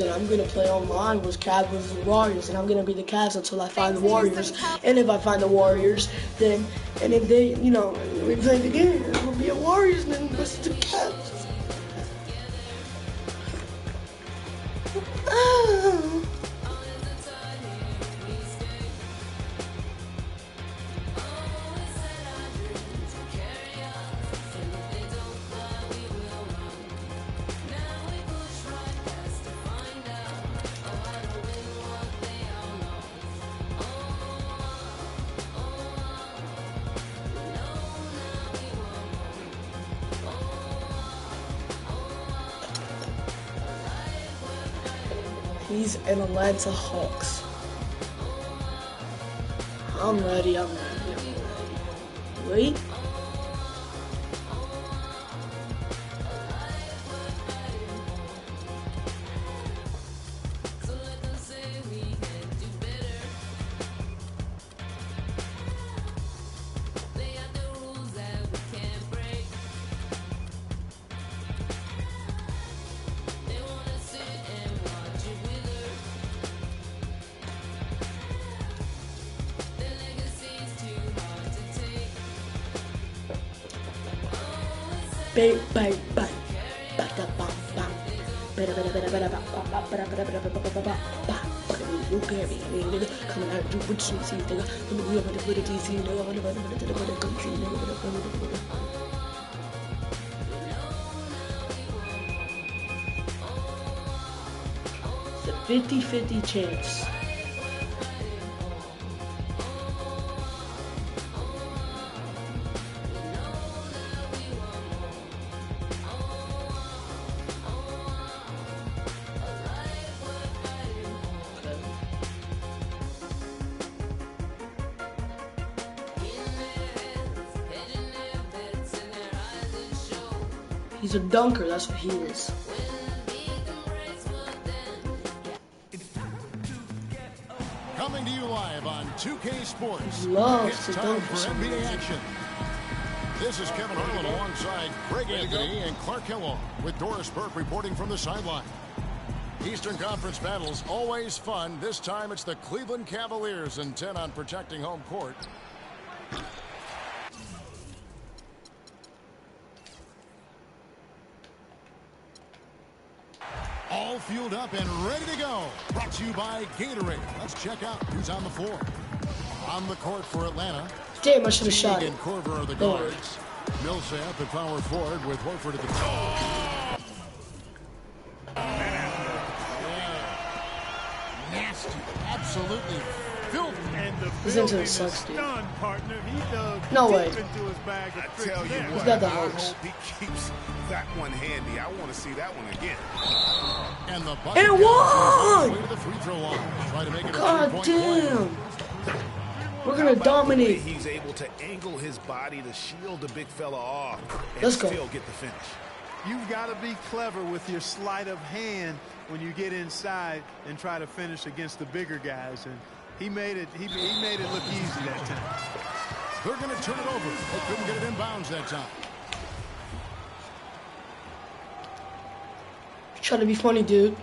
that I'm gonna play online was Cavs vs. Warriors, and I'm gonna be the Cavs until I find the Warriors. And if I find the Warriors, then if they, we play the game, it will be a Warriors, and then versus the Cavs. He's an Atlanta Hawks. I'm ready. Wait. Bang, bang, bang. Bada, bam, bam. Bada, bada, bada, bada, bada, bada, bada, bada, bada, bada, bada, bada. You carry me, nigga. Coming out, you put some seeds, nigga. Let me go with the DC, nigga. It's a 50-50 chance. He's a dunker, that's what he is. Coming to you live on 2K Sports. He loves it's to time dunk for for some NBA reason. action. This is Kevin Harlan alongside Greg Anthony and Clark Kellogg with Doris Burke reporting from the sideline. Eastern Conference battles always fun. This time it's the Cleveland Cavaliers intent on protecting home court. All fueled up and ready to go. Brought to you by Gatorade. Let's check out who's on the floor. On the court for Atlanta. Damn, I should have shot it. And Korver are the guards. Millsap at power forward with Horford at the top. Nasty. Absolutely filthy. He's into the sucks, dude. No way. I tell you He's what, got the I hopes. hope he keeps that one handy. I want to see that one again. And the bucket And goes one! to the free throw line. Try to make it a God three-point damn. play. We're gonna dominate. He's able to angle his body to shield the big fella off and Let's go. still get the finish. You've got to be clever with your sleight of hand when you get inside and try to finish against the bigger guys. And he made it look easy that time. They're going to turn it over. They couldn't get it in bounds that time. Trying to be funny, dude.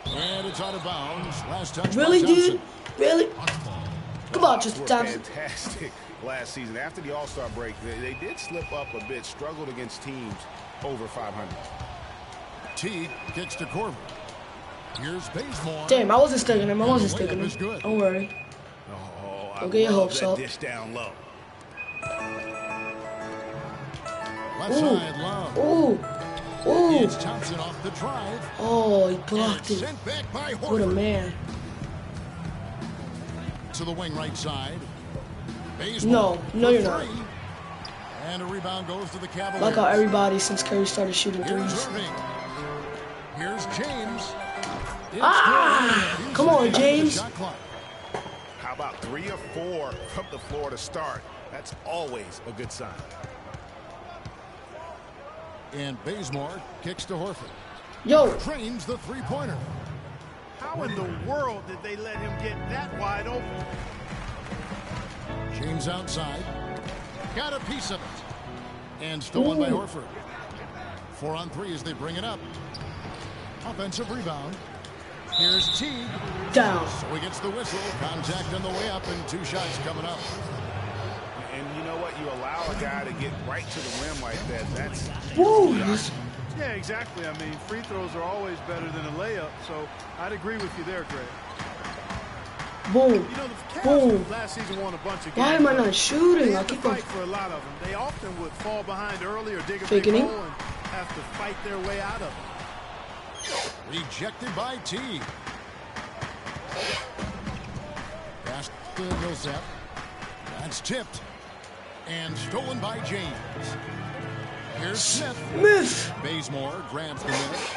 And it's out of bounds. Last touch Really, by dude? Johnson. Really? Come on, just Were Thompson. fantastic last season. After the All-Star break, they did slip up a bit, struggled against teams over 500. Teague kicks to Korver. Here's Bazemore. Damn, I wasn't sticking him. I wasn't And the sticking layup is him. good. Don't worry. Oh, I Don't get your love hopes that up. dish down low. Left Ooh. side, Love. Ooh. Ooh. It's Thompson off the drive. Oh, he And blocked it. sent back by What a Horford. man. To the wing right side. Bazemore No, for you're not. three. And a rebound goes to the Cavaliers. Like how everybody since Curry started shooting Here's threes. Irving. Here's James. It's Ah! good. Come on, He's at the James. shot clock. How about 3 or 4 from the floor to start? That's always a good sign. And Bazemore kicks to Horford. Yo, Trains the three-pointer. How in the world did they let him get that wide open? James outside. Got a piece of it. And stolen by Horford. 4-on-3 as they bring it up. Offensive rebound. Here's Teague. Down. So he gets the whistle. Contact on the way up and 2 shots coming up. And you know what? You allow a guy to get right to the rim like that. That's Whoa. Yeah, exactly. I mean, free throws are always better than a layup, so I'd agree with you there, Greg. Boom. You know, the Cavs Boom. last season won a bunch of games. Why am I not shooting? They I had to keep on. fight for a lot of them. They often would fall behind early or dig a Faking big it. hole and have to fight their way out of it. Rejected by Teague. Pass to Millsap. That's tipped. And stolen by James. Here's Smith. Smith. Bazemore grabs the miss.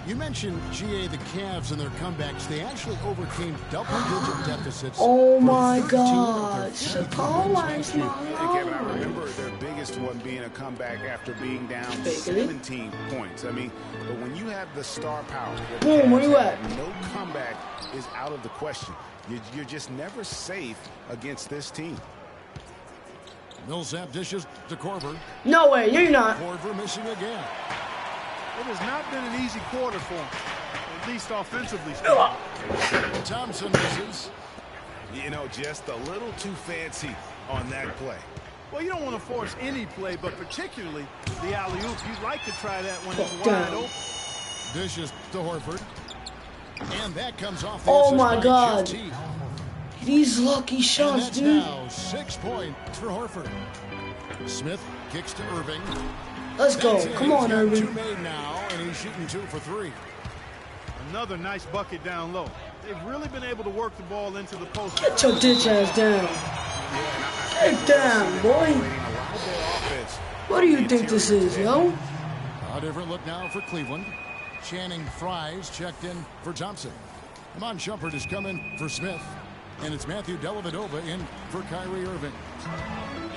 You mentioned, GA, the Cavs and their comebacks. They actually overcame double-digit deficits. Oh for my 13 God. of their 14 Chicago wins is last year. And Kevin, I remember their biggest one being a comeback after being down Faking it. 17 points. I mean, but when you have the star power, that the Boom, where Cavs you at? have, no comeback is out of the question. You're just never safe against this team. Millsap dishes to Korver. No way. You're not. Korver missing again. It has not been an easy quarter for him, at least offensively speaking. Thompson misses. You know, just a little too fancy on that play. Well, you don't want to force any play, but particularly the alley-oop. You'd like to try that when it's Fuck wide down. open. Dishes to Horford. And that comes off the Oh assist my by God. Jeff Teague. These lucky And shots, that's dude. now 6 points for Horford. Smith kicks to Irving. Let's go. That's it. Come on, He's got 2 Irving. made now, and he's shooting 2 for 3. Another nice bucket down low. They've really been able to work the ball into the post. Get your ditch ass down. Get down, boy. What do you think this is, yo? A different look now for Cleveland. Channing Frye's checked in for Thompson. Iman Shumpert is coming for Smith. And it's Matthew Dellavedova in for Kyrie Irving.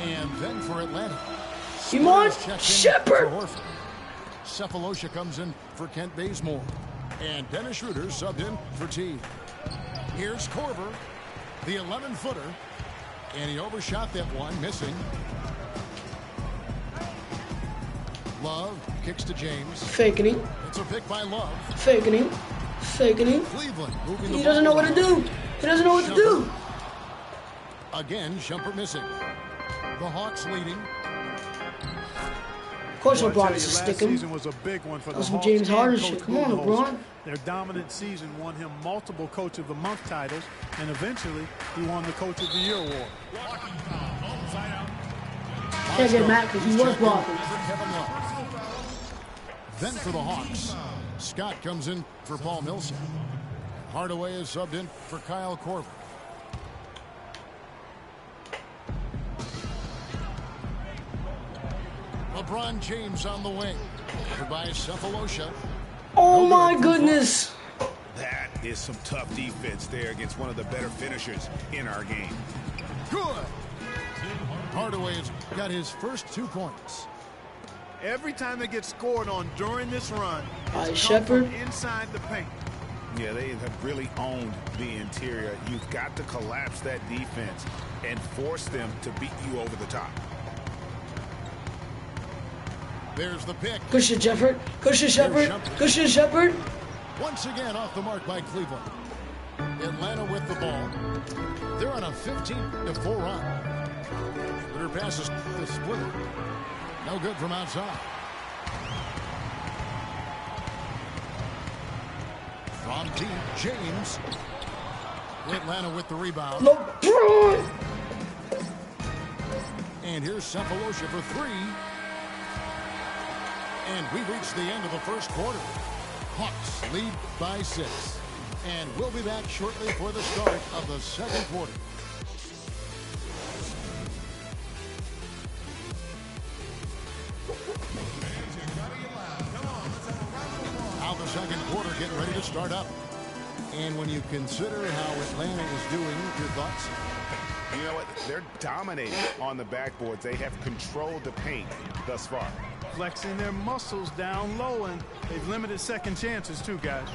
And then for Atlanta. Iman Checked in Shepard. for Horford. Cephalosha comes in for Kent Bazemore. And Dennis Schroeder subbed in for Teague. Here's Korver, the 11-footer. And he overshot that one, missing. Love kicks to James. Faking him. It's a pick by Love. Faking him. Faking him. Cleveland moving the He doesn't know ball what to do. He doesn't know what to do. Again, Shumpert missing. The Hawks leading. Of course, Well, I tell LeBron you, is a last stick him. season was a big one for the That's some Hawks James and Harden Coach shit. Come on, Budenholzer. LeBron. Their dominant season won him multiple Coach of the Month titles, and eventually he won the Coach of the Year award. Can't get mad because he was Checked in blocking. for Kevin Love. Then for the Hawks, Scott comes in for Paul Millsap. Hardaway is subbed in for Kyle Korver. LeBron James on the wing. Covered by Cephalosha. Oh No my good from goodness. That is some tough defense there against one of the better finishers in our game. Good. Hardaway's got his first 2 points. Every time they get scored on during this run, By it's come Shepard. from inside the paint. Yeah, they have really owned the interior. You've got to collapse that defense and force them to beat you over the top. There's the pick. Good shit, Shepard. Good shit, Shepard. Good shit, Shepard. Once again off the mark by Cleveland. Atlanta with the ball. They're on a 15-4 run. Their passes to Splitter. No good from outside. From deep, James. Atlanta with the rebound. LeBron. And here's Cephalosha for 3. And we reach the end of the first quarter. Hawks lead by 6. And we'll be back shortly for the start of the second quarter. Now the second quarter getting ready to start up. And when you consider how Atlanta is doing, your thoughts? You know what? They're dominating on the backboards. They have controlled the paint thus far. Flexing their muscles down low, and they've limited second chances too, guys.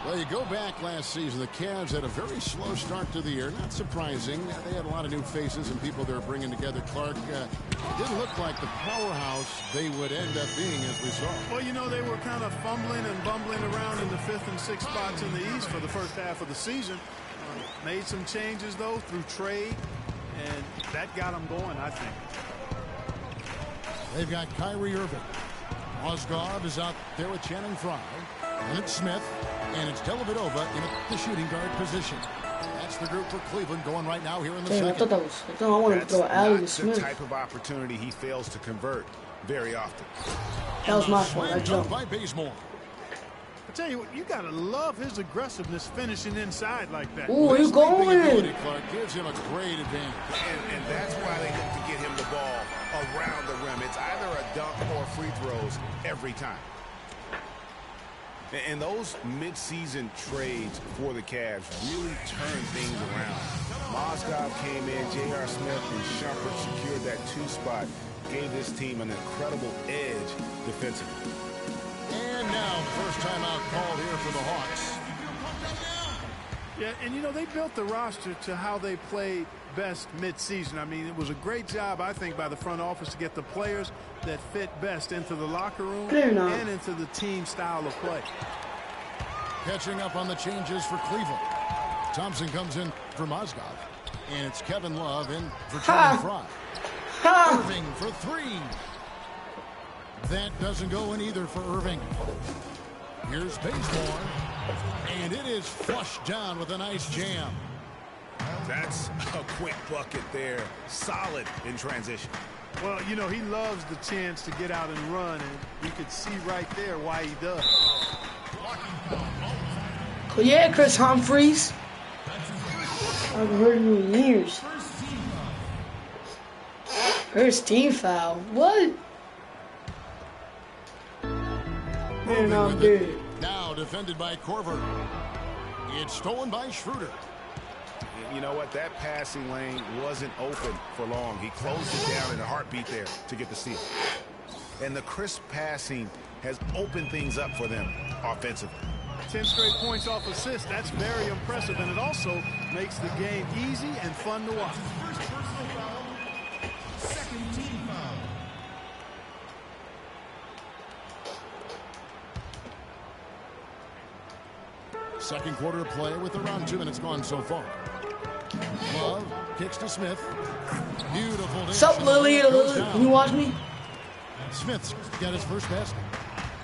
Well, you go back last season, the Cavs had a very slow start to the year. Not surprising. They had a lot of new faces and people they were bringing together. Clark didn't look like the powerhouse they would end up being, as we saw. Well, you know, they were kind of fumbling and bumbling around in the 5th and 6th spots in the East for the first half of the season. Made some changes, though, through trade, and that got them going, I think. They've got Kyrie Irving. Mozgov is out there with Channing Frye. And it's Smith. And it's Dellavedova in the shooting guard position. That's the group for Cleveland going right now here in the second. I thought I wanted to throw an alley to Smith. That's the type of opportunity he fails to convert very often. That was my fault. I jumped. By Bazemore. I tell you what, you gotta love his aggressiveness finishing inside like that. Ooh, he's going. Clark gives him a great advantage. And that's why they look to get him the ball around the rim. It's either a dunk or free throws every time. And those mid-season trades for the Cavs really turned things around. Mozgov came in, J.R. Smith and Shumpert secured that 2 spot, gave this team an incredible edge defensively. And now, first timeout called here for the Hawks. Yeah, and you know, they built the roster to how they play best mid-season. I mean, it was a great job, I think, by the front office to get the players that fit best into the locker room and into the team style of play. Catching up on the changes for Cleveland. Thompson comes in for Mozgov. And it's Kevin Love in for Channing Frye. Irving for 3. That doesn't go in either for Irving. Here's Bazemore. And it is flushed down with a nice jam. That's a quick bucket there. Solid in transition. Well, you know, he loves the chance to get out and run, and you could see right there why he does. Yeah, Chris Humphries. I haven't heard you in years. First team foul. What? Man, I'm dead. Now defended by Korver. It's stolen by Schroeder. You know what? That passing lane wasn't open for long. He closed it down in a heartbeat there to get the steal. And the crisp passing has opened things up for them offensively. 10 straight points off assists. That's very impressive, and it also makes the game easy and fun to watch. Second team foul. Second quarter of play with around 2 minutes gone so far. Love kicks to Smith. Beautiful. What's up, Lily? Can you watch me? Smith's got his first basket.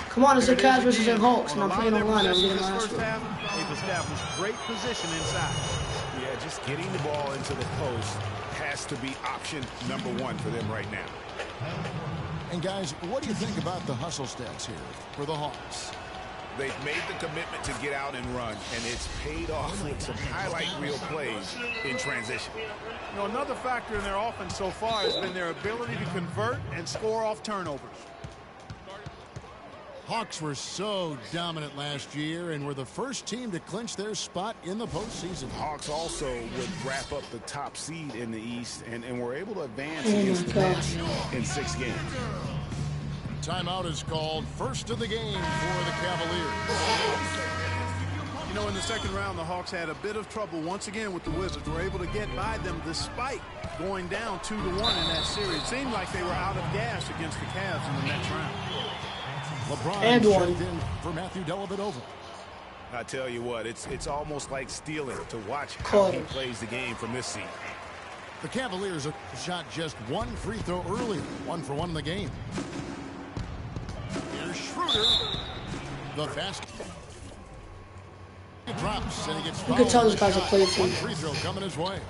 Come on, it's the Cavs versus the Hawks, and I'm playing online. I'm getting my ass first half, they've established great position inside. Yeah, just getting the ball into the post has to be option number 1 for them right now. And guys, what do you think about the hustle stats here for the Hawks? They've made the commitment to get out and run, and it's paid off with some highlight reel plays in transition. You know, another factor in their offense so far has been their ability to convert and score off turnovers. Hawks were so dominant last year and were the first team to clinch their spot in the postseason. Hawks also would wrap up the top seed in the East and were able to advance against the Nets in 6 games. Timeout is called. First of the game for the Cavaliers. You know, in the second round, the Hawks had a bit of trouble once again with the Wizards. Were able to get by them despite going down 2-1 in that series. It seemed like they were out of gas against the Cavs in the next round. LeBron And one. checked in for Matthew Dellavedova. I tell you what, it's almost like stealing to watch how he plays the game from this seat. The Cavaliers have shot just 1 free throw earlier. 1 for 1 in the game. Here's Schroeder. The fast. He drops and he gets fouled. You can tell this guy's a player for 1 free throw coming his way.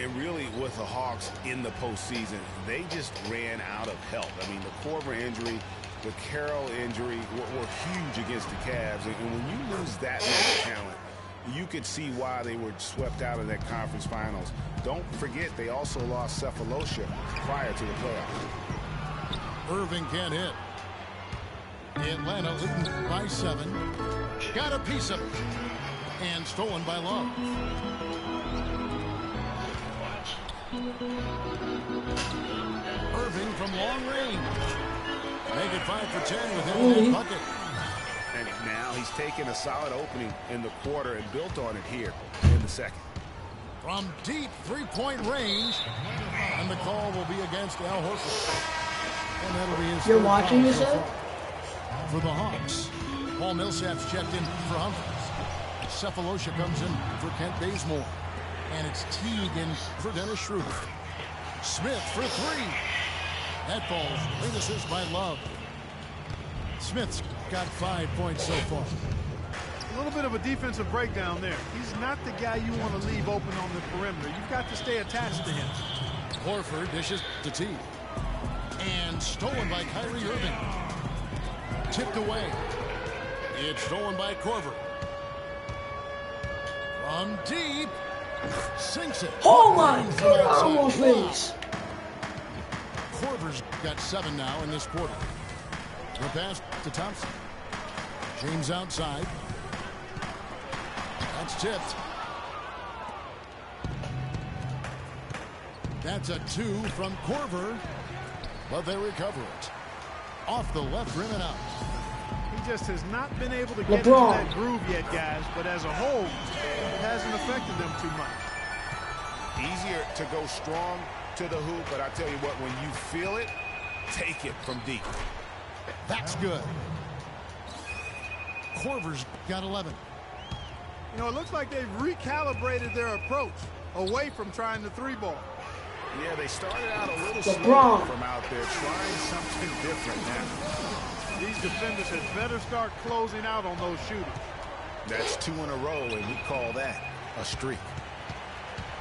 And really, with the Hawks in the postseason, they just ran out of help. I mean, the Korver injury, the Carroll injury were huge against the Cavs. And when you lose that much talent, you could see why they were swept out of that conference finals. Don't forget, they also lost Cephalosha prior to the playoffs. Irving can't hit. Atlanta leading by 7. Got a piece of it. And stolen by Love. Irving from long range. Make it 5 for 10 with him in that bucket. And now he's taken a solid opening in the quarter and built on it here in the second. From deep three-point range, and the call will be against Al Horford. And that'll be his You're watching yourself? For the Hawks. Paul Millsap's checked in for Humphries. Cephalosha comes in for Kent Bazemore. And it's Teague in for Dennis Schroeder. Smith for three. That falls. Great assist by Love. Smith's got 5 points so far. A little bit of a defensive breakdown there. He's not the guy you want to leave open on the perimeter. You've got to stay attached to him. Horford dishes to Teague. And stolen by Kyrie Irving. Tipped away. It's stolen by Korver. From deep. Sinks it. Oh my God, almost missed. Korver's got 7 now in this quarter. The pass to Thompson. James outside. That's tipped. That's a 2 from Korver. But they recover it. Off the left rim and out. He just has not been able to get into that groove yet, guys. But as a whole, it hasn't affected them too much. Easier to go strong to the hoop, but I tell you what, when you feel it, take it from deep. That's good. Korver's got 11. You know, it looks like they've recalibrated their approach away from trying the three ball. Yeah, they started out a little slow from out there, trying something different now. These defenders had better start closing out on those shooters. That's 2 in a row, and we call that a streak.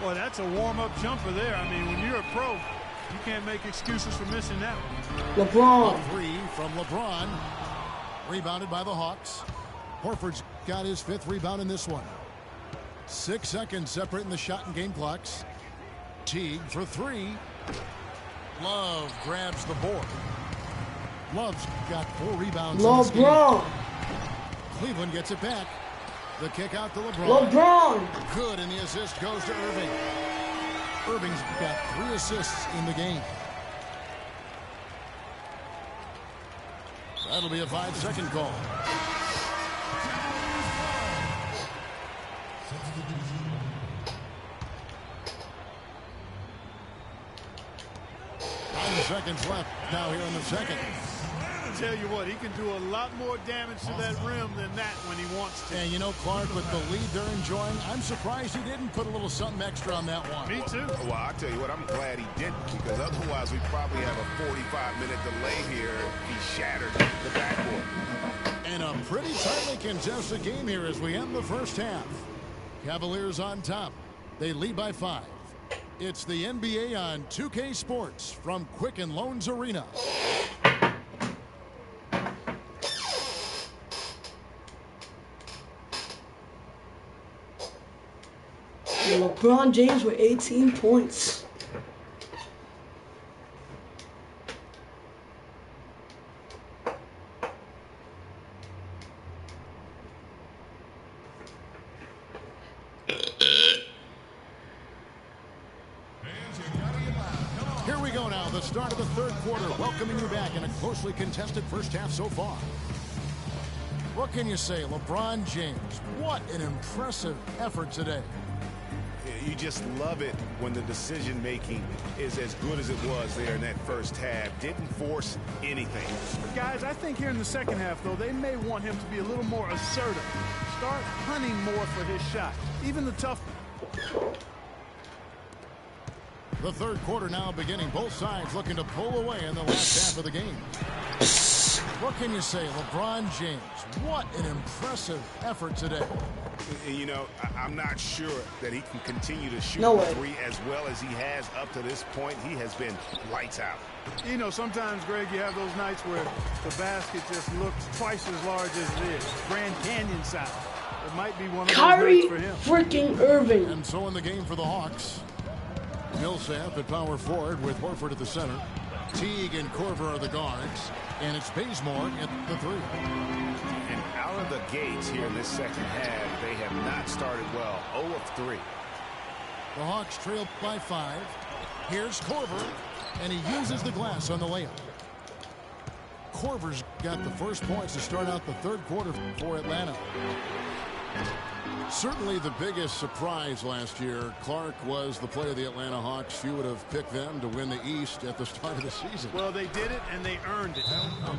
Boy, that's a warm-up jumper there. I mean, when you're a pro, you can't make excuses for missing that one. LeBron. A 3 from LeBron. Rebounded by the Hawks. Horford's got his 5th rebound in this one. 6 seconds separating the shot and game clocks. Teague for 3. Love grabs the board. Love's got 4 rebounds. LeBron. Cleveland gets it back. The kick out to LeBron. LeBron. Good, and the assist goes to Irving. Irving's got 3 assists in the game. That'll be a 5-second call. Seconds left now here in the second. I tell you what, he can do a lot more damage to that rim than that when he wants to. And you know, Clark, with the lead they're enjoying, I'm surprised he didn't put a little something extra on that one. Me too. Well, I tell you what, I'm glad he didn't, because otherwise we probably have a 45-minute delay here. He shattered the backboard. And a pretty tightly contested game here as we end the first half. Cavaliers on top. They lead by 5. It's the NBA on 2K Sports from Quicken Loans Arena. LeBron James with 18 points. Here we go now, the start of the third quarter, welcoming you back in a closely contested first half so far. What can you say, LeBron James? What an impressive effort today. You just love it when the decision-making is as good as it was there in that first half. Didn't force anything. Guys, I think here in the second half, though, they may want him to be a little more assertive. Start hunting more for his shot, even the tough. The third quarter now beginning. Both sides looking to pull away in the last half of the game. What can you say, LeBron James? What an impressive effort today. You know, I'm not sure that he can continue to shoot No the way. 3 as well as he has up to this point. He has been lights out. You know, sometimes, Greg, you have those nights where the basket just looks twice as large as it is. Grand Canyon size. It might be one of those Kyrie nights for him. freaking Irving. And so in the game for the Hawks. Millsap at power forward with Horford at the center. Teague and Korver are the guards. And it's Bazemore at the 3. And out of the gates here in this second half, they have not started well. 0 of 3. The Hawks trail by 5. Here's Korver. And he uses the glass on the layup. Korver's got the first points to start out the third quarter for Atlanta. Certainly the biggest surprise last year, Clark, was the play of the Atlanta Hawks. Few would have picked them to win the East at the start of the season. Well, they did it, and they earned it.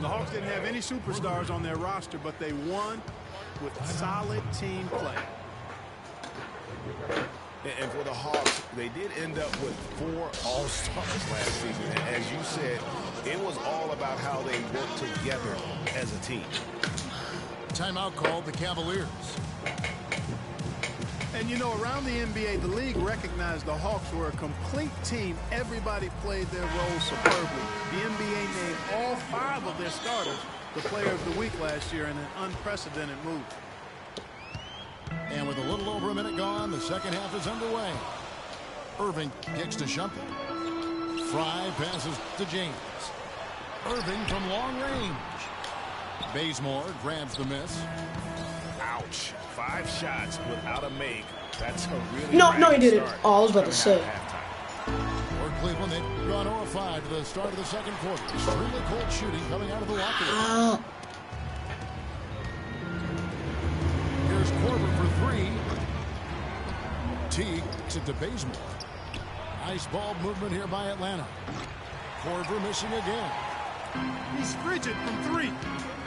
The Hawks didn't have any superstars on their roster, but they won with solid team play. And for the Hawks, they did end up with 4 All-Stars last season. And as you said, it was all about how they worked together as a team. Timeout called the Cavaliers. And, you know, around the NBA, the league recognized the Hawks were a complete team. Everybody played their role superbly. The NBA named all 5 of their starters the player of the week last year in an unprecedented move. And with a little over a minute gone, the second half is underway. Irving kicks to Shumpert. Fry passes to James. Irving from long range. Bazemore grabs the miss. Ouch. 5 shots without a make. That's a really No, he didn't. start Oh, I was about to say. For Cleveland, they've gone 0-5 to the start of the second quarter. Extremely cold shooting coming out of the locker room. Here's Korver for 3. Teague to Bazemore. Nice ball movement here by Atlanta. Korver missing again. He's frigid from 3.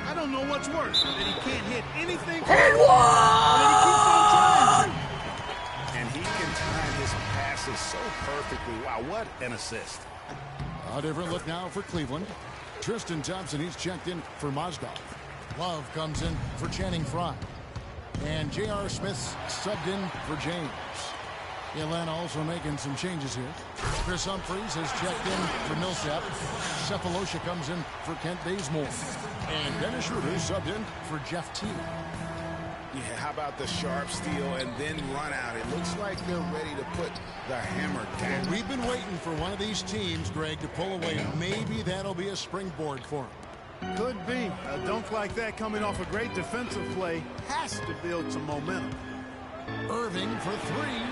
I don't know what's worse, that he can't hit anything. And one! And he can time his passes so perfectly. Wow, what an assist. A different look now for Cleveland. Tristan Thompson, he's checked in for Mozgov. Love comes in for Channing Frye. And J.R. Smith's subbed in for James. Atlanta also making some changes here. Chris Humphries has checked in for Millsap. Cephalosha comes in for Kent Bazemore. And Dennis Schroeder subbed in for Jeff Teague. Yeah, how about the sharp steal and then run out? It looks like they're ready to put the hammer down. We've been waiting for one of these teams, Greg, to pull away. Maybe that'll be a springboard for them. Could be. A dunk like that coming off a great defensive play has to build some momentum. Irving for 3.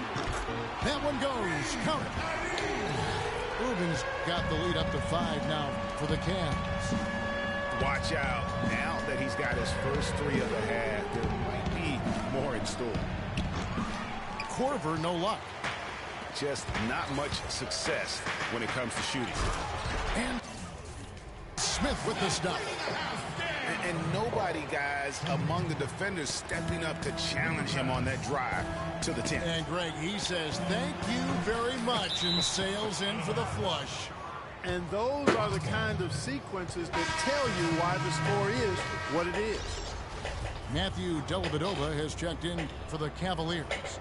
That one goes. Count it. Irving's got the lead up to 5 now for the Cavs. Watch out. Now that he's got his first 3 of the half, there might be more in store. Korver, no luck. Just not much success when it comes to shooting. And Smith with the stop. And nobody, guys, among the defenders stepping up to challenge him on that drive to the 10. And Greg, he says thank you very much and sails in for the flush. And those are the kind of sequences that tell you why the score is what it is. Matthew Dellavedova has checked in for the Cavaliers.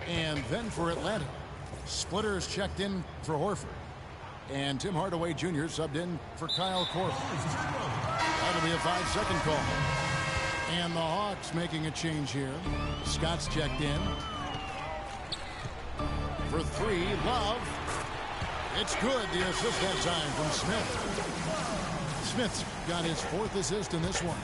And then for Atlanta, Splitter's checked in for Horford. And Tim Hardaway Jr. subbed in for Kyle Korver. That'll be a 5-second call. And the Hawks making a change here. Scott's checked in. For 3, Love. It's good. The assist that time from Smith. Smith's got his 4th assist in this one.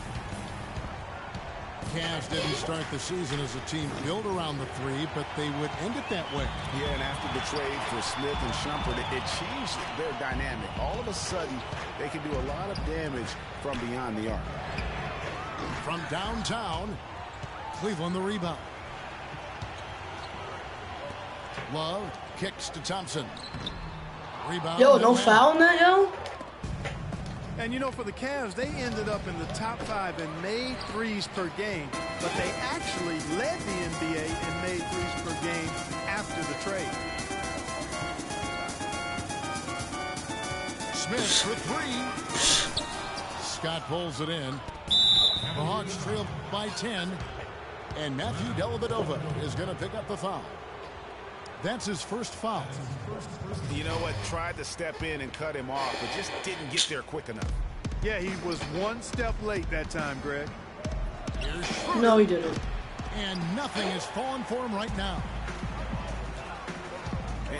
Cavs didn't start the season as a team built around the 3, but they would end it that way. Yeah, and after the trade for Smith and Shumpert, it changed their dynamic. All of a sudden, they can do a lot of damage from beyond the arc. From downtown, Cleveland the rebound. Love kicks to Thompson. Rebound. Yo, no foul on that, yo? And, you know, for the Cavs, they ended up in the top 5 and made threes per game. But they actually led the NBA and made threes per game after the trade. Smith for 3. Scott pulls it in. The Hawks trail by 10. And Matthew Dellavedova is going to pick up the foul. That's his first foul. You know what? Tried to step in and cut him off, but just didn't get there quick enough. Yeah, he was 1 step late that time, Greg. No, he didn't. And nothing is falling for him right now.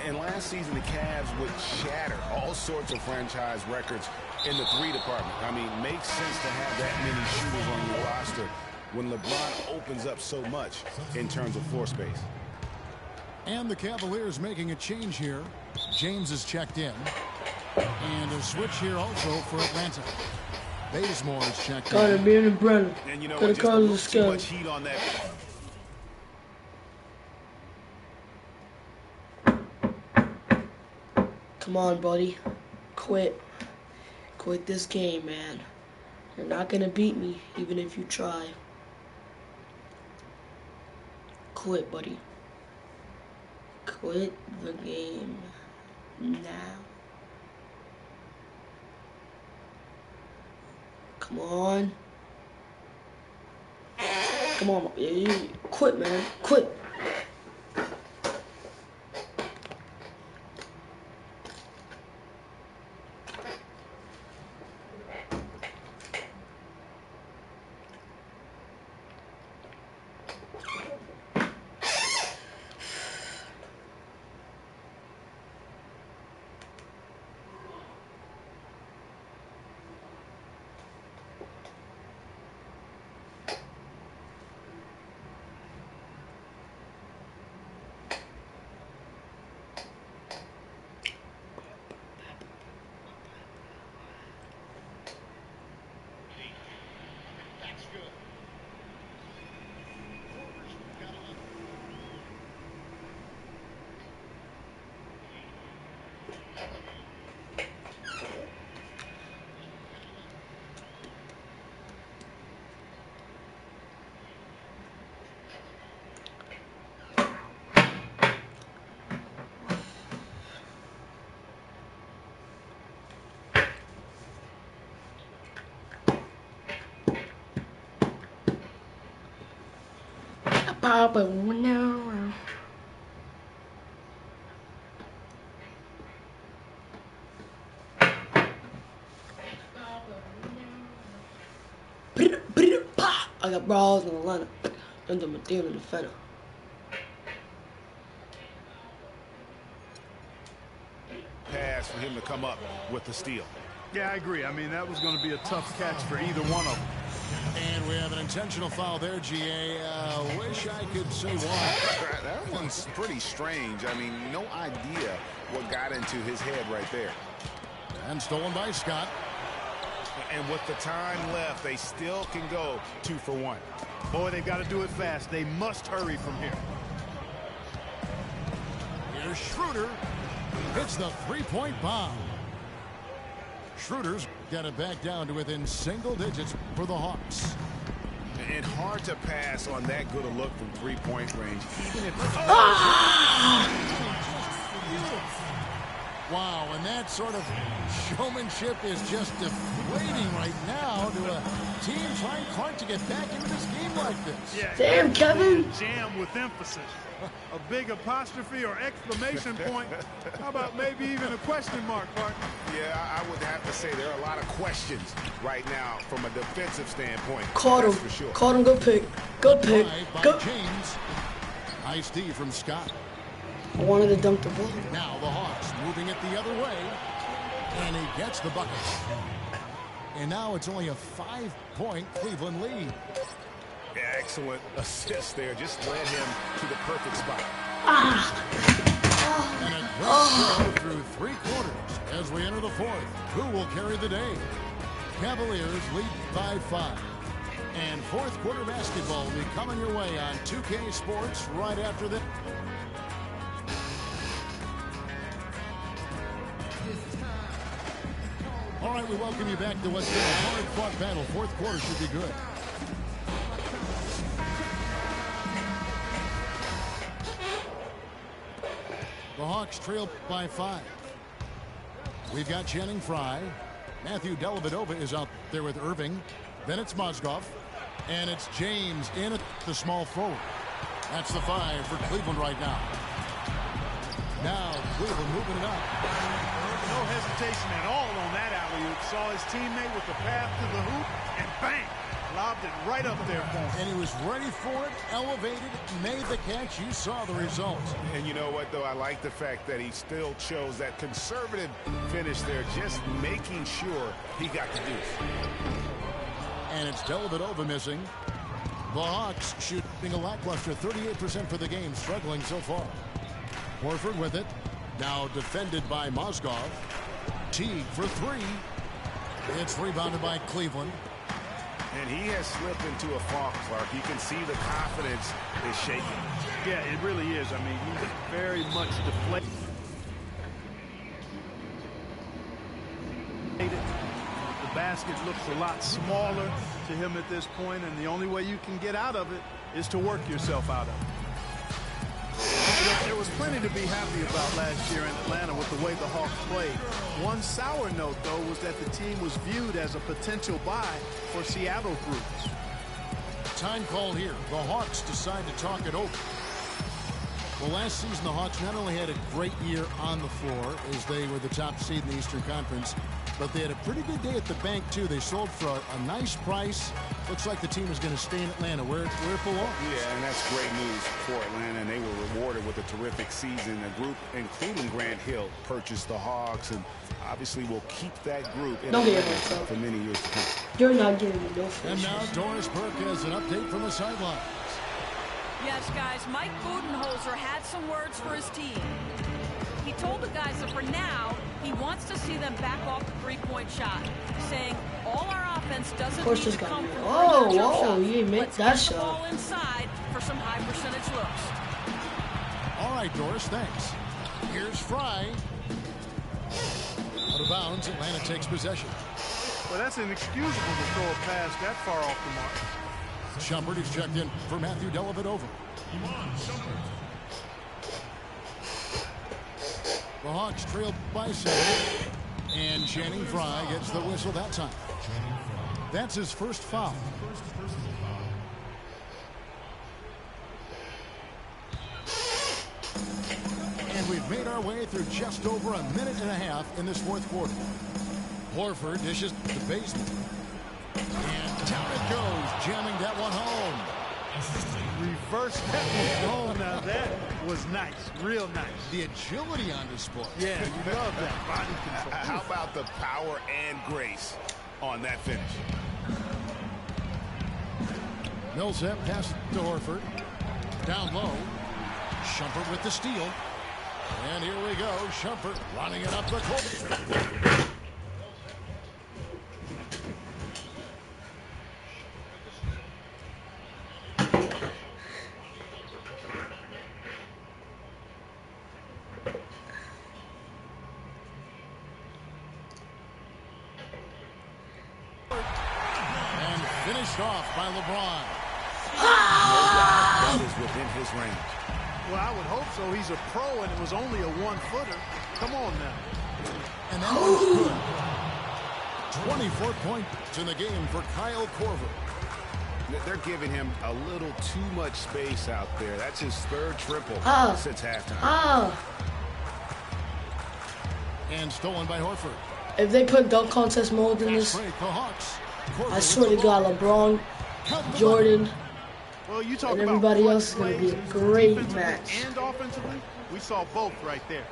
And last season, the Cavs would shatter all sorts of franchise records in the 3 department. I mean, makes sense to have that many shooters on your roster when LeBron opens up so much in terms of floor space. And the Cavaliers making a change here. James is checked in. And a switch here also for Atlanta. Bazemore's checked Got in. him, Ian and Brennan. And you know Gotta what? Just a call little this too guy. much heat on that. Come on, buddy. Quit. Quit this game, man. You're not gonna beat me, even if you try. Quit, buddy. Quit the game now. Come on. Come on. Quit, man. Quit. Papa, no. I got brawls in Atlanta. And the Madeira defender. Pass for him to come up with the steal. Yeah, I agree. I mean, that was going to be a tough catch for either one of them. And we have an intentional foul there, GA. Wish I could say why. That one's pretty strange. I mean, no idea what got into his head right there. And stolen by Scott. And with the time left, they still can go 2 for 1. Boy, they've got to do it fast. They must hurry from here. Here's Schroeder. Hits the three-point bomb. Schroeder's got it back down to within single digits for the Hawks. And hard to pass on that good a look from three-point range. Even if Wow, and that sort of showmanship is just deflating right now to a team trying hard to get back into this game like this. Yeah, Damn, Kevin. Jam with emphasis. A big apostrophe or exclamation point. How about maybe even a question mark, partner? yeah, I would have to say there are a lot of questions right now from a defensive standpoint. Caught him. That's for sure. Caught him. Good pick. Good pick. By Go. James. Nice D from Scott. I wanted to dunk the ball. Now the Hawks moving it the other way. And he gets the bucket. And now it's only a 5-point Cleveland lead. Excellent assist there. Just led him to the perfect spot. And a great throw through 3 quarters as we enter the 4th. Who will carry the day? Cavaliers lead by 5. And 4th quarter basketball will be coming your way on 2K Sports right after this. All right, we welcome you back to what's been a hard-fought battle. 4th quarter should be good. The Hawks trail by 5. We've got Channing Frye. Matthew Dellavedova is out there with Irving. Then it's Mozgov. And it's James in at the small forward. That's the 5 for Cleveland right now. Now Cleveland moving it up. No hesitation at all on that alley-oop. Saw his teammate with the path to the hoop, and bang! Lobbed it right up there for him. And he was ready for it, elevated, made the catch. You saw the result. And you know what, though? I like the fact that he still chose that conservative finish there, just making sure he got the deuce. And it's Dellavedova missing. The Hawks shooting a lackluster 38% for the game, struggling so far. Horford with it. Now defended by Mozgov. Teague for 3. It's rebounded by Cleveland. And he has slipped into a funk, Clark. You can see the confidence is shaking. Yeah, it really is. I mean, he's very much deflated. The basket looks a lot smaller to him at this point, and the only way you can get out of it is to work yourself out of it. There was plenty to be happy about last year in Atlanta with the way the Hawks played. One sour note, though, was that the team was viewed as a potential buy for Seattle groups. Time call here. The Hawks decide to talk it over. Well, last season, the Hawks not only had a great year on the floor as they were the top seed in the Eastern Conference, but they had a pretty good day at the bank, too. They sold for a nice price. Looks like the team is going to stay in Atlanta, where it belongs. Yeah, and that's great news for Atlanta, and they were rewarded with a terrific season. A group, including Grant Hill, purchased the Hawks, and obviously will keep that group in Atlanta for many years to come. You're not giving me no fish. And now Doris Burke has an update from the sideline. Yes, guys, Mike Budenholzer had some words for his team. He told the guys that for now, he wants to see them back off the three-point shot, saying all our offense doesn't need to come from jump shots. He didn't make that shot. Let's get the ball inside for some high-percentage looks. All right, Doris, thanks. Here's Fry. Out of bounds, Atlanta takes possession. Well, that's inexcusable to throw a pass that far off the mark. Shumpert is checked in for Matthew Dellavedova. The Hawks trailed by 7, and Channing Frye gets the whistle that time. That's his first foul. And we've made our way through just over a minute and a half in this fourth quarter. Horford dishes the basement. And down it goes, jamming that one home. Reverse that one home. Now that was nice, real nice. The agility on display. Yeah, you love that body control. How about the power and grace on that finish? Millsap pass to Horford. Down low. Shumpert with the steal. And here we go. Shumpert running it up the court. Finished off by LeBron. That is within his range. Well, I would hope so. He's a pro, and it was only a one-footer. Come on now. And that one's good. 24 points in the game for Kyle Korver. They're giving him a little too much space out there. That's his third triple since halftime. And stolen by Horford. If they put dunk contest mode in this, I swear to God, LeBron, Jordan, well, you talk and everybody else is going to be a great match. And offensively, we saw both right there.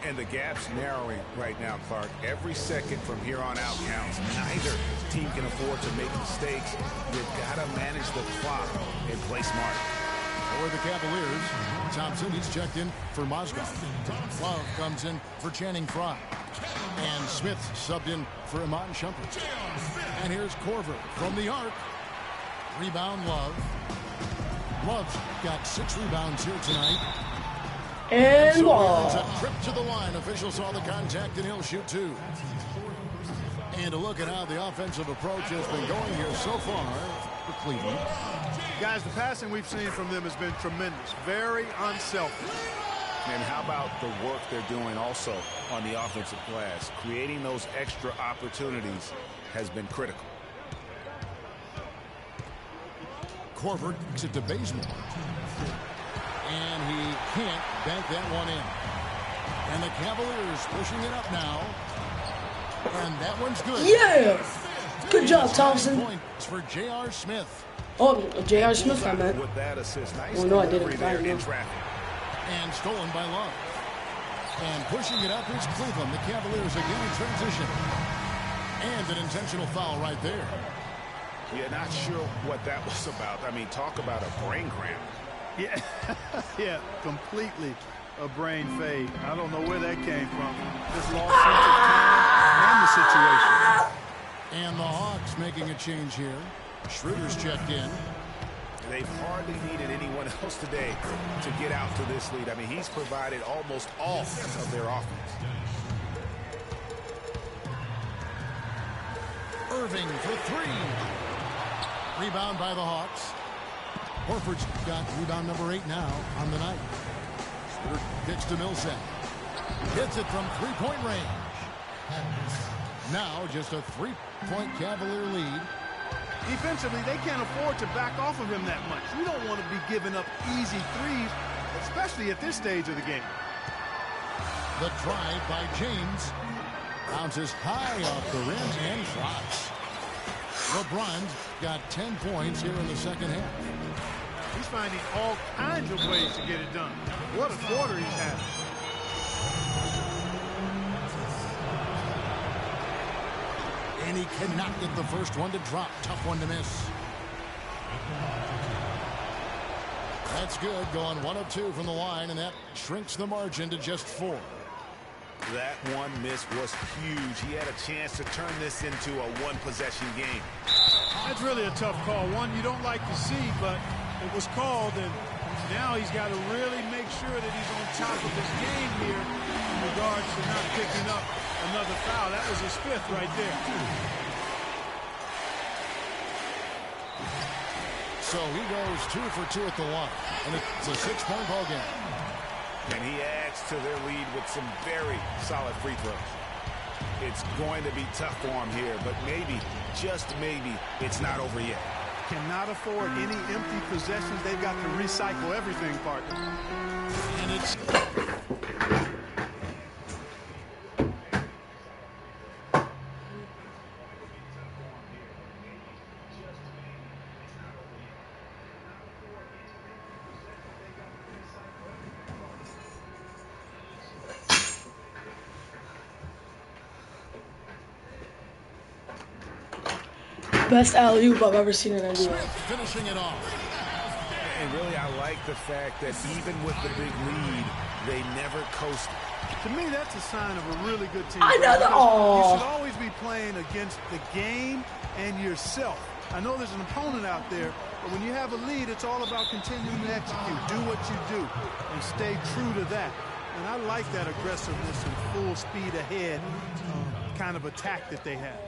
And the gap's narrowing right now, Clark. Every second from here on out counts. Neither team can afford to make mistakes. You've got to manage the clock and play smart. For the Cavaliers, Thompson, he's checked in for Mozgov. Love comes in for Channing Frye. And Smith subbed in for Iman Shumpert. And here's Korver from the arc. Rebound, Love. Love's got 6 rebounds here tonight. And so it's a trip to the line. Officials saw the contact, and he'll shoot 2. And a look at how the offensive approach has been going here so far for Cleveland. Guys, the passing we've seen from them has been tremendous. Very unselfish. And how about the work they're doing also on the offensive glass? Creating those extra opportunities has been critical. Korver takes it to Bazemore. And he can't bank that one in. And the Cavaliers pushing it up now. And that one's good. Yeah! Good job, Thompson. Points for J.R. Smith. Oh, J.R. Smith, I meant. With that assist, nice. Well, no, I didn't. And stolen by Love. And pushing it up is Cleveland. The Cavaliers again in transition. And an intentional foul right there. Yeah, not sure what that was about. I mean, talk about a brain cramp. Yeah, yeah, completely a brain fade. I don't know where that came from. Just lost sense of time and the situation. change here. Schroeder's checked in. They've hardly needed anyone else today to get out to this lead. I mean, he's provided almost all of their offense. Irving for three. Rebound by the Hawks. Horford's got rebound number 8 now on the night. Schroeder kicks to Millsap. Hits it from three-point range. Now just a 3-point Cavalier lead. Defensively, they can't afford to back off of him that much. You don't want to be giving up easy threes, especially at this stage of the game. The drive by James. Bounces high off the rim and drops. LeBron's got 10 points here in the second half. He's finding all kinds of ways to get it done. What a quarter he's had. And he cannot get the first one to drop. Tough one to miss. That's good. Going 1 of 2 from the line, and that shrinks the margin to just 4. That one miss was huge. He had a chance to turn this into a one-possession game. That's really a tough call. One you don't like to see, but it was called, and now he's got to really make sure that he's on top of his game here in regards to not picking up another foul. That was his 5th right there. So he goes 2 for 2 at the line, and it's a 6-point ball game. And he adds to their lead with some very solid free throws. It's going to be tough for him here, but maybe, just maybe, it's not over yet. Cannot afford any empty possessions. They've got to recycle everything, partner. And it's... Best alley-oop I've ever seen in NBA. finishing it off. And really, I like the fact that even with the big lead, they never coasted. To me, that's a sign of a really good team. I know that. You should always be playing against the game and yourself. I know there's an opponent out there, but when you have a lead, it's all about continuing to execute. Do what you do and stay true to that. And I like that aggressiveness and full speed ahead kind of attack that they have.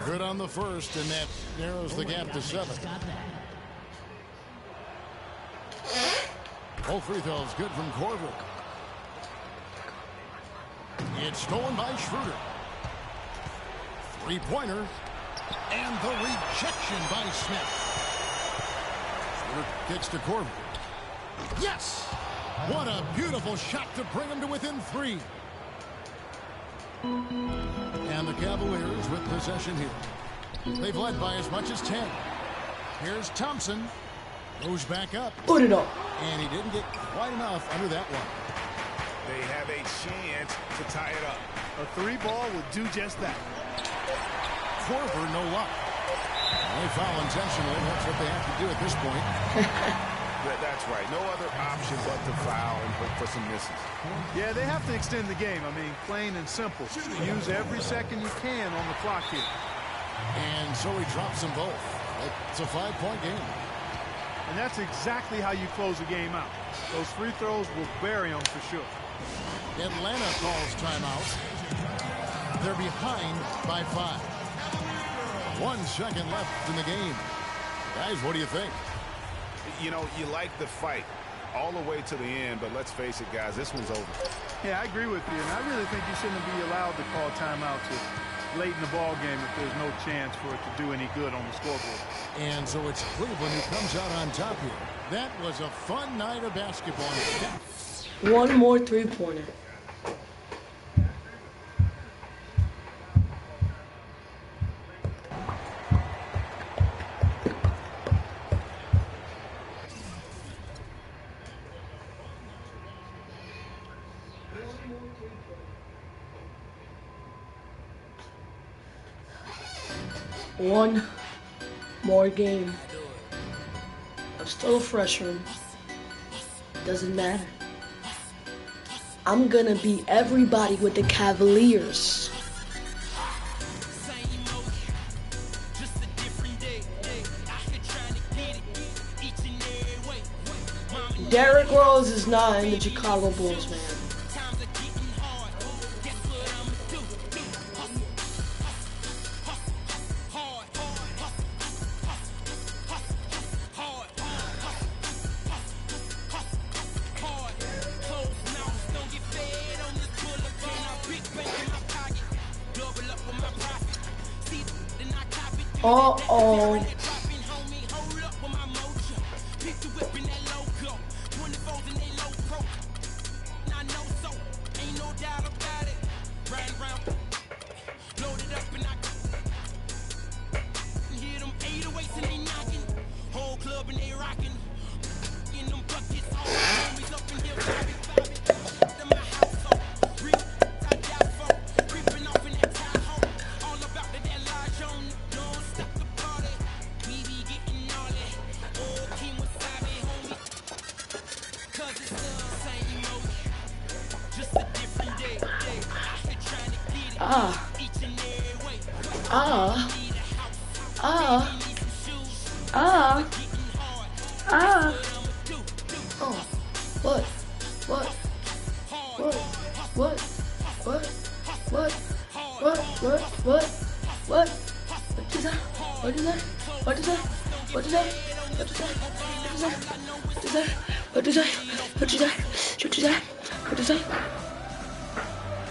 Good on the first, and that narrows the gap to 7. Both free throws good from Korver. It's stolen by Schroeder. Three-pointer. And the rejection by Smith. Schroeder kicks to Korver. Yes! What a beautiful shot to bring him to within 3. And the Cavaliers with possession here. They've led by as much as 10. Here's Thompson. Goes back up. Put it up. And he didn't get quite enough under that one. They have a chance to tie it up. A 3-ball would do just that. Korver, no luck. They foul intentionally. That's what they have to do at this point. That's right. No other option but to foul and hope for some misses. Yeah, they have to extend the game. I mean, plain and simple. Use every second you can on the clock here. And so he drops them both. It's a 5-point game. And that's exactly how you close a game out. Those free throws will bury them for sure. Atlanta calls timeout. They're behind by 5. 1 second left in the game. Guys, what do you think? You know, you like the fight all the way to the end, but let's face it, guys, this one's over. Yeah, I agree with you, and I really think you shouldn't be allowed to call timeouts late in the ball game if there's no chance for it to do any good on the scoreboard. And so it's Cleveland who comes out on top here. That was a fun night of basketball. One more 3-pointer. One more game. I'm still a freshman. Doesn't matter. I'm gonna beat everybody with the Cavaliers. Derrick Rose is not in the Chicago Bulls, man. Uh-oh.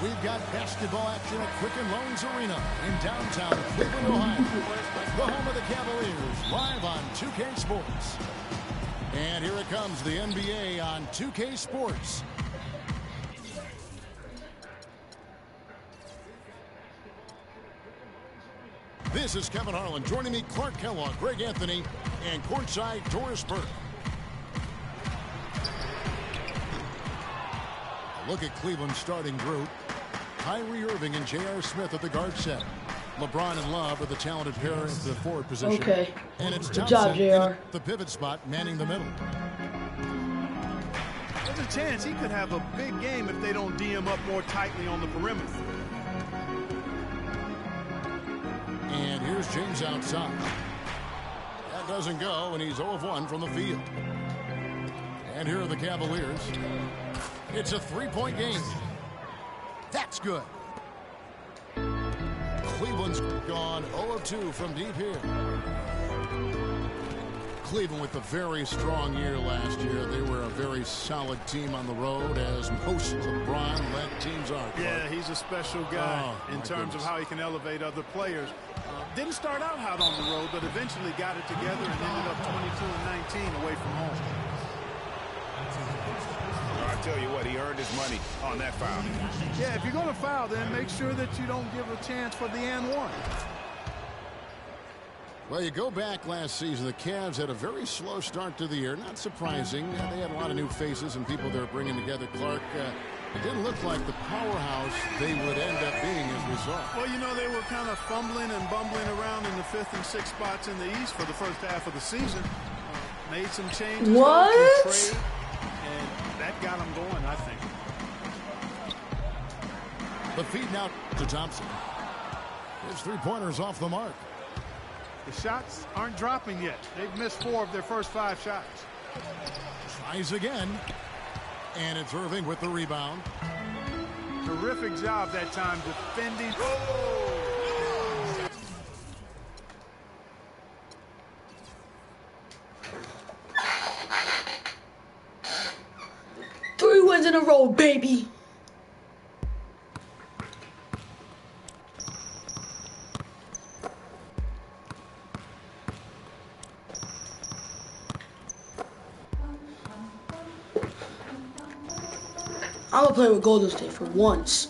We've got basketball action at Quicken Loans Arena in downtown Cleveland, Ohio. The home of the Cavaliers, live on 2K Sports. And here it comes, the NBA on 2K Sports. This is Kevin Harlan. Joining me, Clark Kellogg, Greg Anthony, and courtside Doris Burke. A look at Cleveland's starting group. Kyrie Irving and J.R. Smith at the guard set. LeBron and Love are the talented pair at the forward position. Okay. And it's Good Thompson job, JR. in the pivot spot, manning the middle. There's a chance he could have a big game if they don't D him up more tightly on the perimeter. And here's James outside. That doesn't go, and he's 0 of 1 from the field. And here are the Cavaliers. It's a three-point game. That's good. Cleveland's gone 0 of 2 from deep here. Cleveland with a very strong year last year. They were a very solid team on the road, as most LeBron-led teams are. Yeah, he's a special guy in terms of how he can elevate other players. Didn't start out hot on the road, but eventually got it together and ended up 22-19 away from home. I tell you what, he earned his money on that foul. Yeah, if you're going to foul, then make sure that you don't give a chance for the and one. Well, you go back last season, the Cavs had a very slow start to the year. Not surprising. They had a lot of new faces and people they're bringing together. Clark, it didn't look like the powerhouse they would end up being as a result. Well, you know, they were kind of fumbling and bumbling around in the 5th and 6th spots in the East for the first half of the season. Made some changes. What? Trade, and that got them going, I think. The feed now to Thompson. His three-pointers off the mark. The shots aren't dropping yet. They've missed 4 of their first 5 shots. Tries again. And it's Irving with the rebound. Terrific job that time defending. Three wins in a row, baby. I'm gonna play with Golden State for once.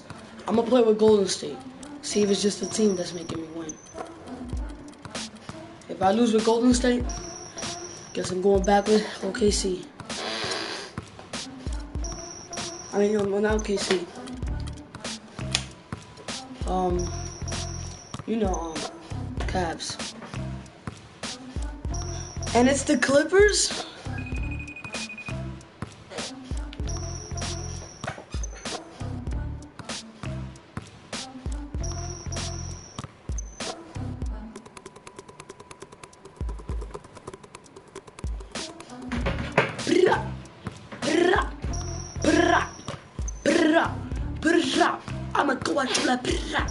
I'm gonna play with Golden State. See if it's just the team that's making me win. If I lose with Golden State, guess I'm going back with OKC. I mean, not OKC. Cavs. And it's the Clippers? I'ma go out to la brah.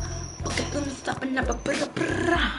Okay, let me stop and never brah.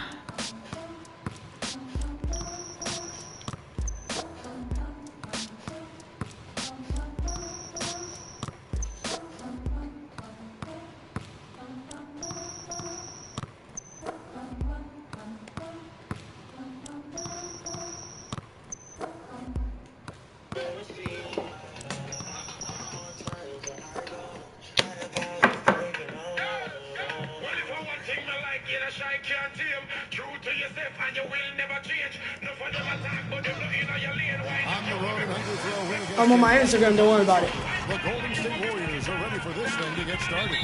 I'm on my Instagram, don't worry about it. The Golden State Warriors are ready for this thing to get started.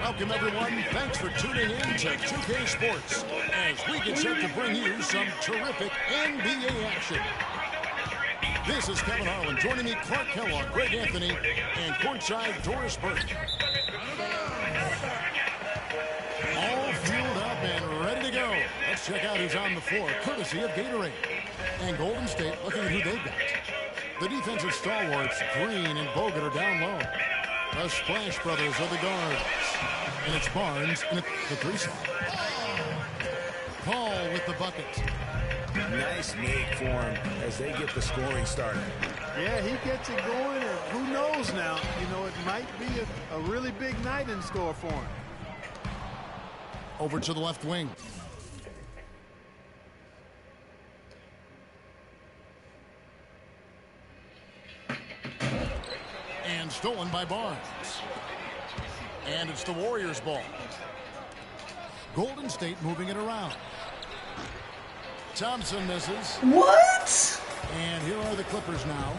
Welcome, everyone. Thanks for tuning in to 2K Sports as we get set to bring you some terrific NBA action. This is Kevin Harlan. Joining me, Clark Kellogg, Greg Anthony, and courtside Doris Burke. All fueled up and ready to go. Let's check out who's on the floor, courtesy of Gatorade. And Golden State looking at who they've got. The defensive stalwarts, Green and Bogut, are down low. The Splash Brothers are the guards. And it's Barnes in the three spot. Paul with the bucket. Nice make for him as they get the scoring started. Yeah, he gets it going, and who knows now? You know, it might be a really big night in store for him. Over to the left wing. And stolen by Barnes. And it's the Warriors' ball. Golden State moving it around. Thompson misses. What? And here are the Clippers now.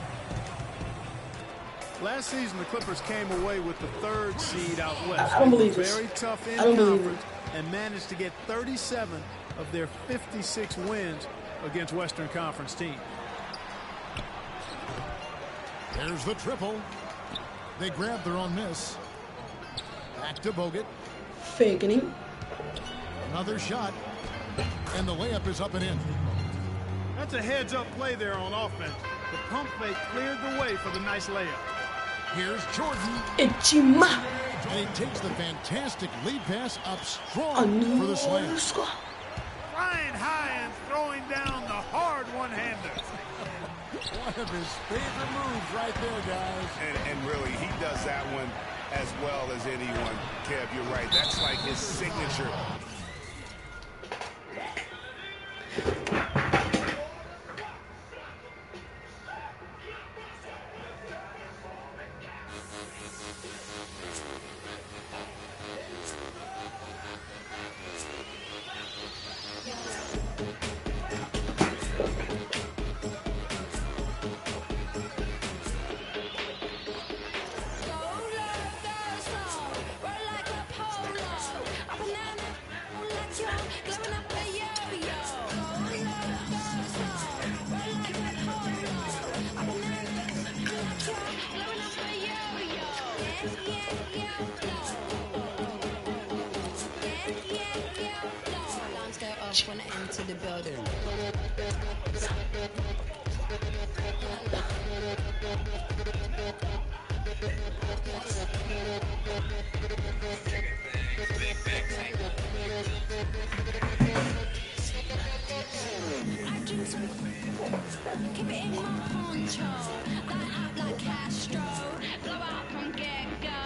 Last season, the Clippers came away with the 3rd seed out west. I don't believe this. Very tough in I don't believe conference and managed to get 37 of their 56 wins against Western Conference teams. There's the triple. They grabbed their own miss. Back to Bogut. Faking him. Another shot. And the layup is up and in. That's a heads-up play there on offense. The pump fake cleared the way for the nice layup. Here's Jordan. Ichima. And he takes the fantastic lead pass up strong for the slam. Flying high and throwing down the hard one-hander. One of his favorite moves right there, guys. And really, he does that one as well as anyone. Kev, you're right. That's like his signature. When I enter the building. I drink some, keep it in my poncho, light up like Castro, blow out from get-go,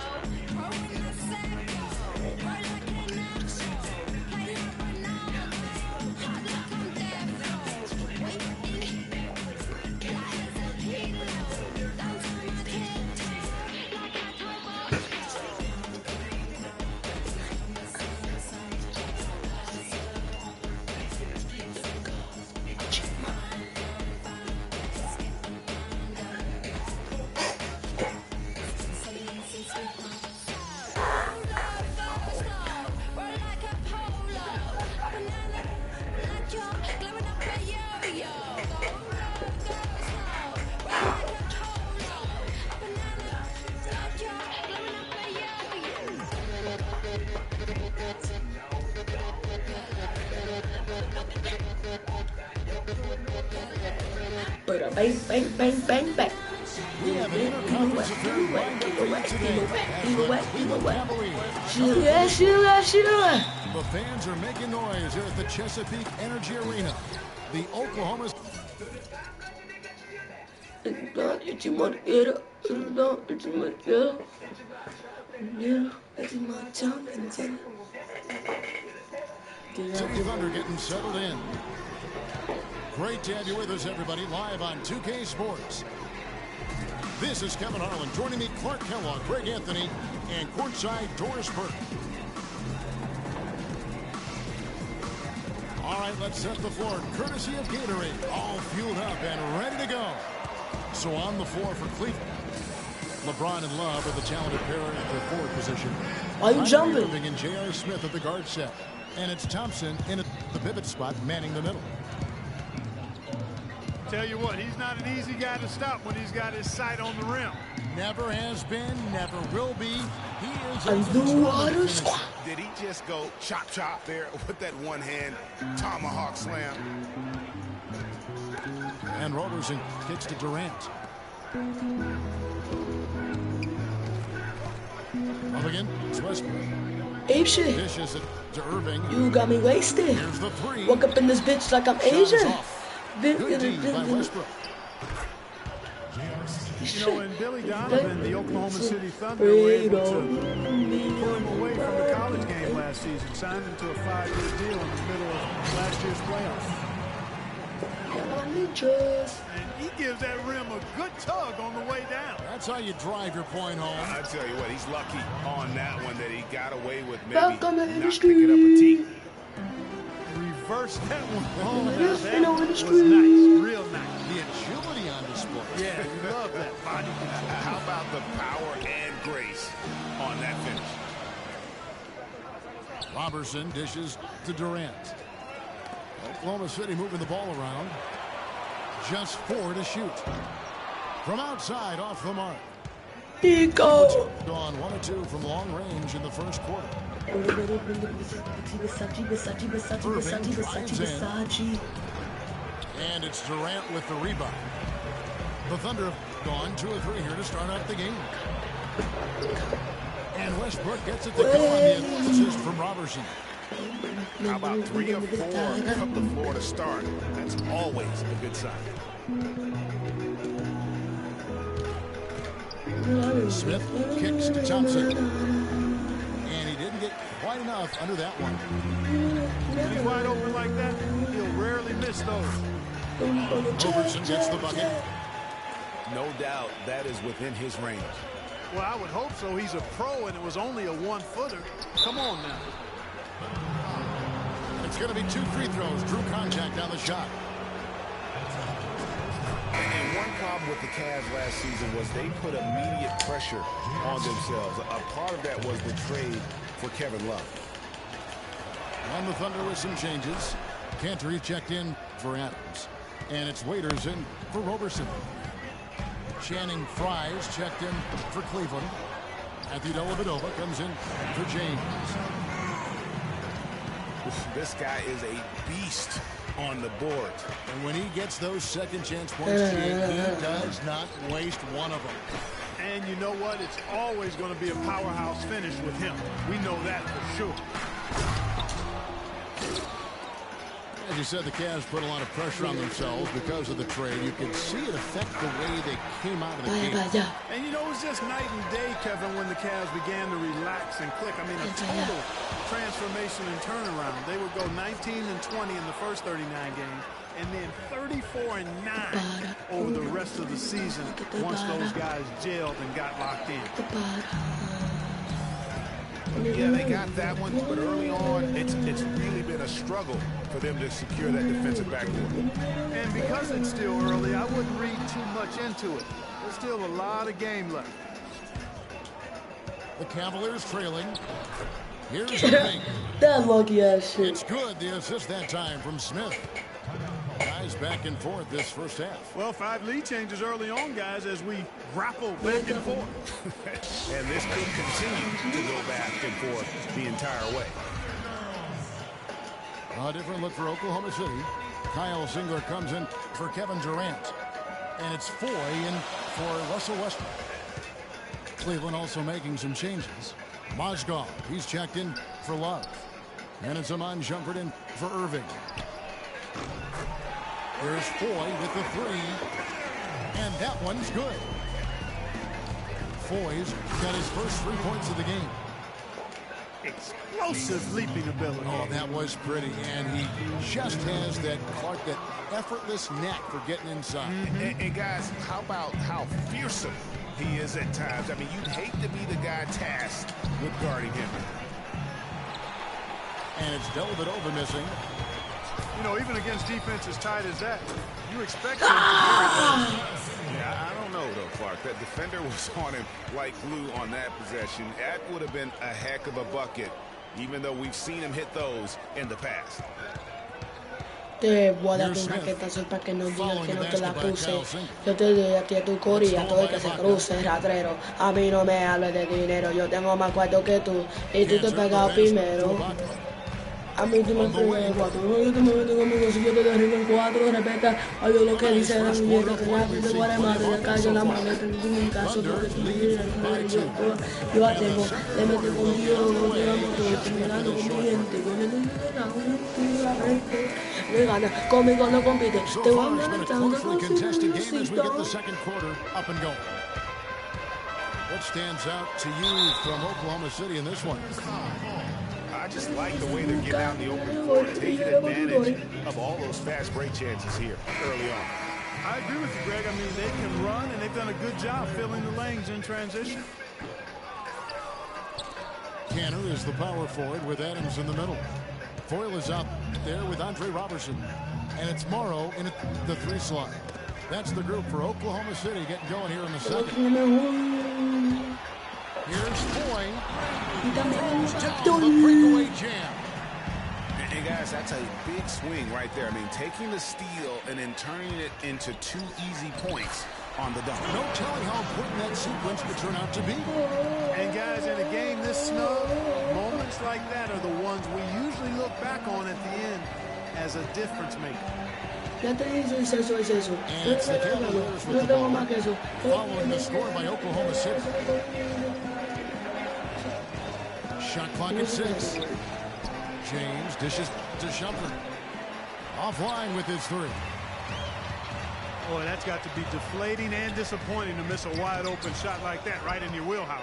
throw in the secco, roll like an axle, play like Ronaldo, hot like I'm death row, wait in it, light as a kilo, down to my tiptoe, like I told Bosco. Bang, bang, bang, bang, bang. have an interconference affair lined up for you today as the Cleveland Cavaliers. Shoot. The fans are making noise here at the Chesapeake Energy Arena. The Oklahoma... City Thunder getting settled in. Great to have you with us, everybody, live on 2K Sports. This is Kevin Harlan. Joining me, Clark Kellogg, Greg Anthony, and courtside Doris Burke. All right, let's set the floor. Courtesy of Gatorade, all fueled up and ready to go. So on the floor for Cleveland, LeBron and Love are the talented pair at the forward position. Why are you jumping? Irving and J.R. Smith at the guard set. And it's Thompson in the pivot spot, manning the middle. Tell you what, he's not an easy guy to stop when he's got his sight on the rim. Never has been, never will be. He is Underwater squad. Did he just go chop chop there with that one hand tomahawk slam? And Roberson kicks to Durant. Up again, it's Westbrook. Ape shit. Dishes it to Irving. You got me wasted. Here's the three. Walk up in this bitch like I'm Shot is Asian. off. Good D by Westbrook. You know, and Billy Donovan, the Oklahoma City Thunder, were able to pull him away from the college game last season, signed him to a 5-year deal in the middle of last year's playoffs. And he gives that rim a good tug on the way down. That's how you drive your point home. I tell you what, he's lucky on that one that he got away with maybe Welcome to not the picking up a tee. Reverse that one. Oh, Welcome that to the was street. nice, real nice. The agility on display. Yeah, you love that body control. How about the power and grace on that finish? Robertson dishes to Durant. Oklahoma City moving the ball around. Just 4 to shoot. From outside, off the mark. Nico. Gone 1 or 2 from long range in the first quarter. And it's Durant with the rebound. The Thunder have gone 2 or 3 here to start out the game. And Westbrook gets it to go on the assist from Robertson. How about 3 or 4 up the floor to start? That's always a good sign. Smith kicks to Thompson. And he didn't get quite enough under that one. When he's wide open like that, he'll rarely miss those. Robertson gets the bucket. No doubt that is within his range. Well, I would hope so. He's a pro, and it was only a 1-footer. Come on now. It's going to be 2 free throws. Drew contact on the shot. And one problem with the Cavs last season was they put immediate pressure on themselves. A part of that was the trade for Kevin Love. On the Thunder with some changes. Cantor checked in for Adams. And it's Waiters in for Roberson. Channing Fries checked in for Cleveland. Matthew Dellavedova comes in for James. This guy is a beast on the board. And when he gets those second chance points, he does not waste one of them. And you know what? It's always going to be a powerhouse finish with him. We know that for sure. As you said, the Cavs put a lot of pressure on themselves because of the trade. You can see it affect the way they came out of the game. And you know, it was just night and day, Kevin, when the Cavs began to relax and click. I mean, a total transformation and turnaround. They would go 19-20 in the first 39 games, and then 34-9 over the rest of the season once those guys gelled and got locked in. Yeah, they got that one, but early on, it's really been a struggle for them to secure that defensive backcourt. And because it's still early, I wouldn't read too much into it. There's still a lot of game left. The Cavaliers trailing. Here's the thing. That lucky ass shit. It's good. The assist that time from Smith. Guys back and forth this first half. Well, 5 lead changes early on, guys, as we grapple back and forth. And this could continue to go back and forth the entire way. A different look for Oklahoma City. Kyle Singler comes in for Kevin Durant. And it's Foy in for Russell Westbrook. Cleveland also making some changes. Mozgov, he's checked in for Love. And it's Iman Shumpert in for Irving. Here's Foy with the three. And that one's good. Foy's got his first 3 points of the game. Explosive leaping ability. Oh, that was pretty. And he just has that effortless knack for getting inside. And guys, how about how fearsome he is at times? I mean, you'd hate to be the guy tasked with guarding him. And it's Dellavedova missing. You know, even against defense as tight as that, you expect him to do it. Yeah, I don't know, though, Clark. That defender was on him like glue on that possession. That would have been a heck of a bucket, even though we've seen him hit those in the past. Te voy a dar un raquetazo para que no digas que no te la puse. Yo te doy a ti a tu cori y a todo el que se cruce, ratrero. A mí no me hables de dinero, yo tengo más cuarto que tú y tú te pegas primero. A mí tú me pegas 4, yo te meto conmigo si yo te derribo en 4, respeta a lo que dice la muñeca, que la gente guarda madre, le callo la mano, te tengo un caso porque tú me dices, yo a tengo, le meto conmigo, yo te amo todo, te mirando con mi gente, yo le doy la frente. Conmigo no compite. So far, it's been a closely contested game as we get the second quarter up and going. What stands out to you from Oklahoma City in this one? I just like the way they're getting out in the open court, taking advantage of all those fast break chances here early on. I agree with you, Greg. I mean, they can run, and they've done a good job filling the lanes in transition. Canner is the power forward with Adams in the middle. Foyle is out there with Andre Robertson. And it's Morrow in the 3 slot. That's the group for Oklahoma City getting going here in the second. Here's Foy. Down the breakaway jam. And guys, that's a big swing right there. I mean, taking the steal and then turning it into 2 easy points on the dunk. No telling how important that sequence could turn out to be. And guys, in a game this snug, moments like that are the ones we usually look back on at the end as a difference maker. And it's the Cavaliers with the ball, following the score by Oklahoma City. Shot clock at 6. James dishes to Shumpert. Offline with his 3. Boy, that's got to be deflating and disappointing to miss a wide open shot like that right in your wheelhouse.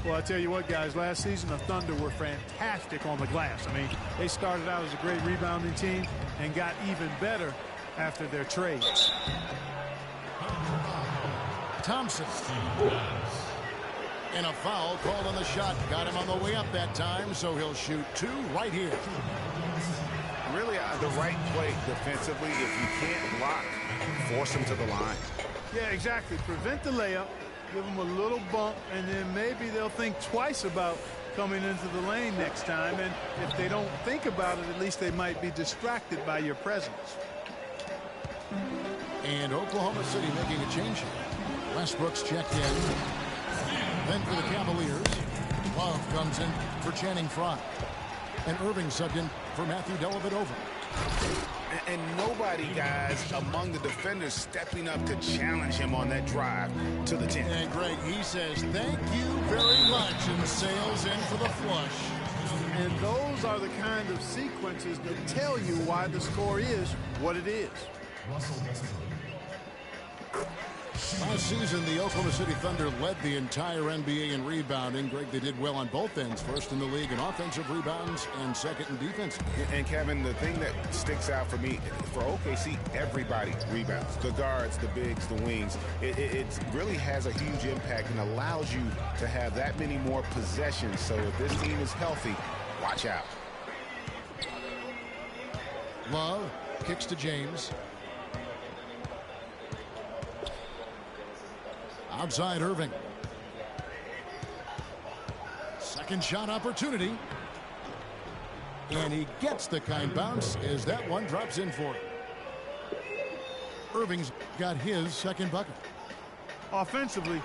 Well, I tell you what, guys, last season the Thunder were fantastic on the glass. I mean, they started out as a great rebounding team and got even better after their trades. Thompson. And a foul called on the shot. Got him on the way up that time, so he'll shoot 2 right here. Really the right play defensively. If you can't block, force him to the line. Yeah, exactly. Prevent the layup, give them a little bump, and then maybe they'll think twice about coming into the lane next time. And if they don't think about it, at least they might be distracted by your presence. And Oklahoma City making a change here. Westbrook's checked in. Then for the Cavaliers, Love comes in for Channing Frye. And Irving subbed in for Matthew Dellavedova. And nobody, guys, among the defenders stepping up to challenge him on that drive to the 10. And Greg, he says, thank you very much, and sails in for the flush. And those are the kind of sequences that tell you why the score is what it is. Last season, the Oklahoma City Thunder led the entire NBA in rebounding. Greg, they did well on both ends. First in the league in offensive rebounds and second in defense. And Kevin, the thing that sticks out for me, for OKC, everybody rebounds. The guards, the bigs, the wings. It really has a huge impact and allows you to have that many more possessions. So if this team is healthy, watch out. Love kicks to James. Outside Irving. Second shot opportunity. And he gets the kind bounce as that one drops in for him. Irving's got his second bucket. Offensively,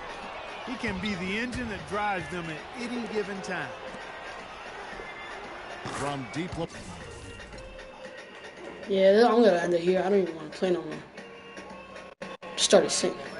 he can be the engine that drives them at any given time. From deep look. Yeah, I'm going to end it here. I don't even want to play no more. started singing.